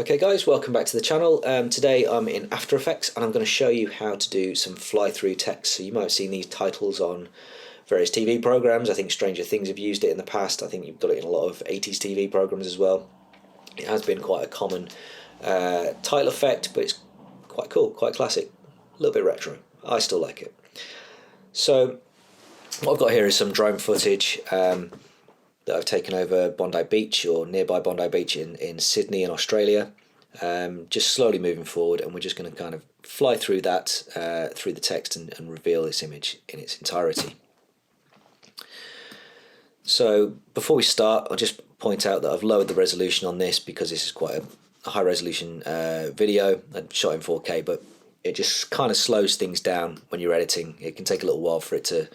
Okay guys, welcome back to the channel. Today I'm in After Effects and I'm going to show you how to do some fly-through text. So you might have seen these titles on various TV programs. I think Stranger Things have used it in the past. I think you've got it in a lot of 80s TV programs as well. It has been quite a common title effect, but it's quite cool, quite classic, a little bit retro. I still like it. So what I've got here is some drone footage that I've taken over Bondi Beach, or nearby Bondi Beach in Sydney in Australia. Just slowly moving forward, and we're just going to kind of fly through that, through the text and reveal this image in its entirety. So before we start, I'll just point out that I've lowered the resolution on this because this is quite a high resolution video. I shot in 4K, but it just kind of slows things down when you're editing. It can take a little while for it to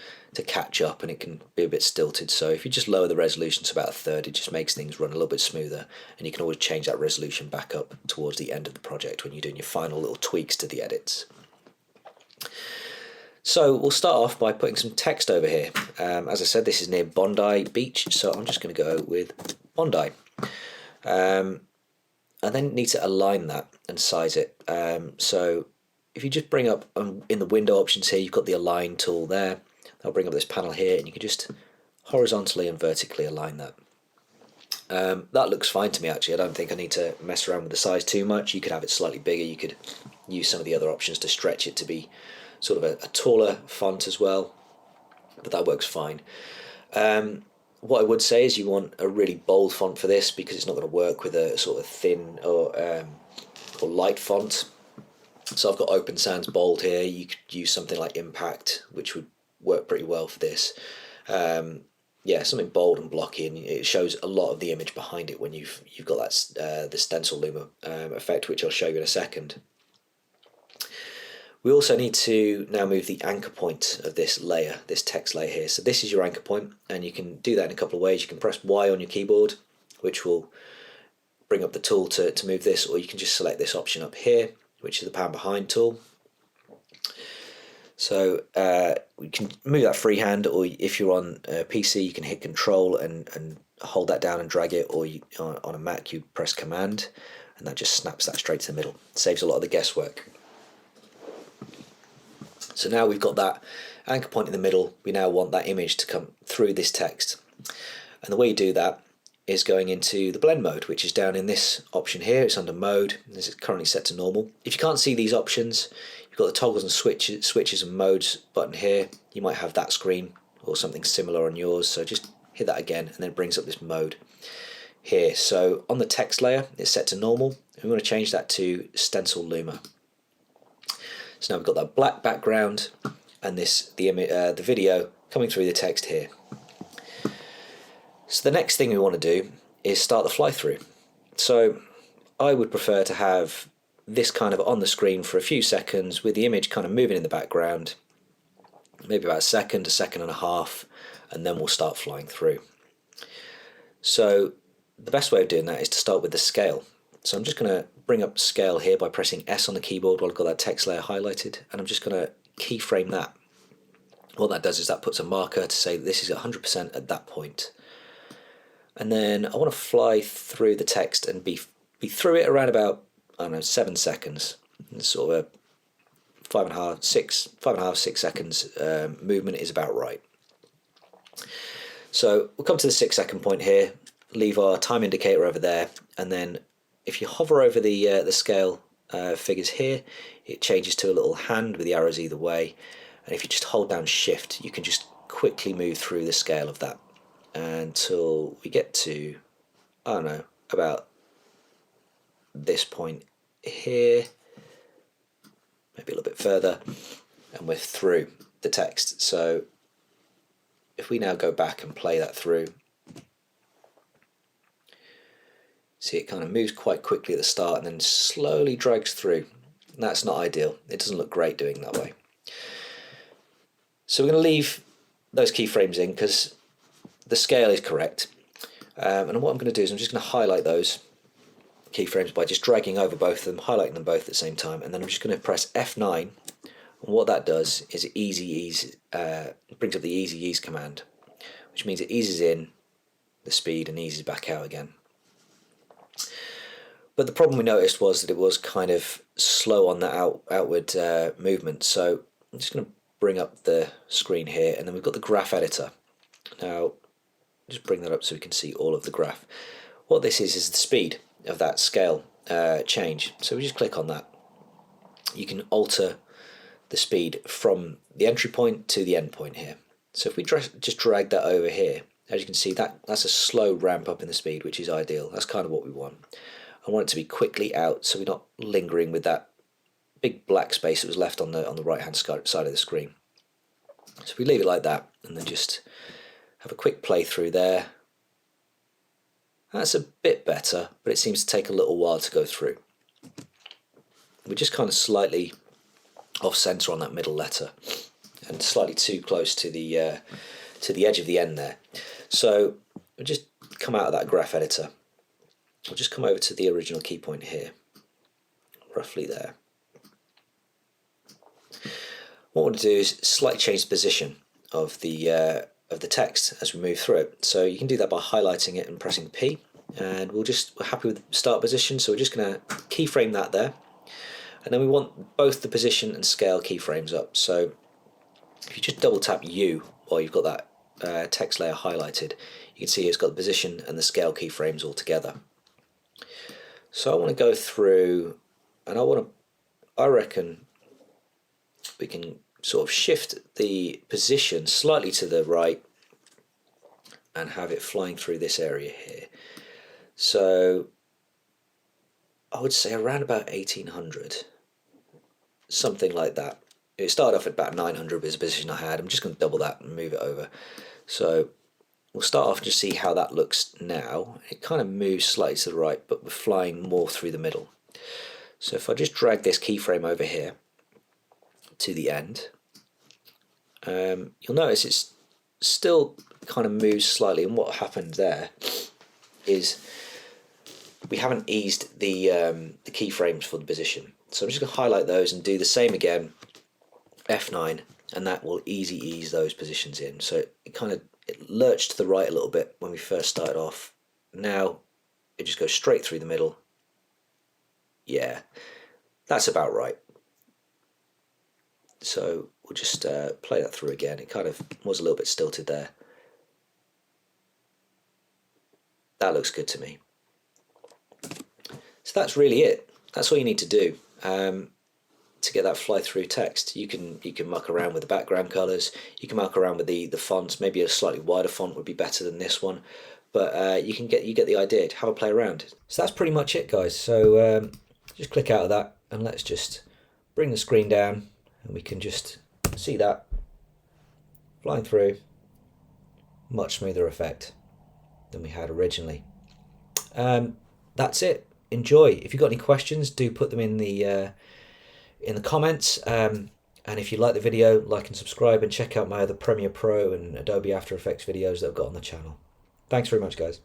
catch up, and it can be a bit stilted. So if you just lower the resolution to about a third, it just makes things run a little bit smoother, and you can always change that resolution back up towards the end of the project when you're doing your final little tweaks to the edits. So we'll start off by putting some text over here. As I said, this is near Bondi Beach, so I'm just going to go with Bondi. I then need to align that and size it. So if you just bring up in the window options here, you've got the align tool there. I'll bring up this panel here, and you can just horizontally and vertically align that. That looks fine to me, actually. I don't think I need to mess around with the size too much. You could have it slightly bigger. You could use some of the other options to stretch it to be sort of a taller font as well, but that works fine. What I would say is you want a really bold font for this, because it's not going to work with a sort of thin or light font. So I've got Open Sans Bold here. You could use something like Impact, which would work pretty well for this. Yeah, something bold and blocky, and it shows a lot of the image behind it when you've got that the stencil loomer effect, which I'll show you in a second. We also need to now move the anchor point of this layer, this text layer here. So this is your anchor point, and you can do that in a couple of ways. You can press Y on your keyboard, which will bring up the tool to move this, or you can just select this option up here, which is the pan behind tool. So we can move that freehand, or if you're on a PC, you can hit Control and hold that down and drag it, or on a Mac, you press Command, and that just snaps that straight to the middle. Saves a lot of the guesswork. So now we've got that anchor point in the middle. We now want that image to come through this text. And the way you do that is going into the blend mode, which is down in this option here. It's under mode. This is currently set to normal. If you can't see these options, you've got the toggles and switches and modes button here. You might have that screen or something similar on yours. So just hit that again, and then it brings up this mode here. So on the text layer, it's set to normal, and we want to change that to stencil loomer. So now we've got that black background and the video coming through the text here. So the next thing we want to do is start the fly through. So I would prefer to have this kind of on the screen for a few seconds, with the image kind of moving in the background, maybe about a second and a half, and then we'll start flying through. So the best way of doing that is to start with the scale. So I'm just going to bring up scale here by pressing S on the keyboard while I've got that text layer highlighted, and I'm just going to keyframe that. What that does is that puts a marker to say that this is 100% at that point. And then I want to fly through the text and be through it around about, I don't know, 7 seconds. It's sort of a 5.5, 6 seconds movement is about right. So we'll come to the 6 second point here, leave our time indicator over there, and then if you hover over the scale figures here, it changes to a little hand with the arrows either way, and if you just hold down Shift, you can just quickly move through the scale of that until we get to, I don't know, about this point here, maybe a little bit further, and we're through the text. So if we now go back and play that through, see, it kind of moves quite quickly at the start and then slowly drags through. And that's not ideal. It doesn't look great doing that way. So we're going to leave those keyframes in because the scale is correct. And what I'm going to do is I'm just going to highlight those keyframes by just dragging over both of them, highlighting them both at the same time, and then I'm just going to press F9. And what that does is it brings up the easy ease command, which means it eases in the speed and eases back out again. But the problem we noticed was that it was kind of slow on that outward movement. So I'm just going to bring up the screen here, and then we've got the graph editor. Now, just bring that up so we can see all of the graph. What this is the speed of that scale change. So we just click on that. You can alter the speed from the entry point to the end point here. So if we just drag that over here, as you can see, that's a slow ramp up in the speed, which is ideal. That's kind of what we want. I want it to be quickly out, so we're not lingering with that big black space that was left on the right hand side of the screen. So if we leave it like that, and then just have a quick play through there, that's a bit better, but it seems to take a little while to go through. We're just kind of slightly off center on that middle letter, and slightly too close to the edge of the end there. So we'll just come out of that graph editor. We'll just come over to the original key point here, roughly there. What we'll do is slightly change the position of the text as we move through it. So you can do that by highlighting it and pressing P, and we're happy with the start position, so we're just going to keyframe that there. And then we want both the position and scale keyframes up. So if you just double tap U while you've got that text layer highlighted, you can see it's got the position and the scale keyframes all together. So I want to go through, and I reckon we can sort of shift the position slightly to the right and have it flying through this area here. So I would say around about 1800, something like that. It started off at about 900 was the position I had. I'm just going to double that and move it over. So we'll start off and just see how that looks now. It kind of moves slightly to the right, but we're flying more through the middle. So if I just drag this keyframe over here to the end, you'll notice it's still kind of moves slightly, and what happened there is we haven't eased the keyframes for the position. So I'm just going to highlight those and do the same again, F9, and that will ease those positions in. So it lurched to the right a little bit when we first started off. Now it just goes straight through the middle. Yeah, that's about right. So we'll just play that through again. It kind of was a little bit stilted there. That looks good to me. So that's really it. That's all you need to do to get that fly through text. You can muck around with the background colors. You can muck around with the fonts. Maybe a slightly wider font would be better than this one, but you get the idea. Have a play around. So that's pretty much it, guys. So just click out of that, and let's just bring the screen down, and we can just see that flying through. Much smoother effect than we had originally. That's it. Enjoy. If you've got any questions, do put them in the comments. And if you like the video, like and subscribe, and check out my other Premiere Pro and Adobe After Effects videos that I've got on the channel. Thanks very much, guys.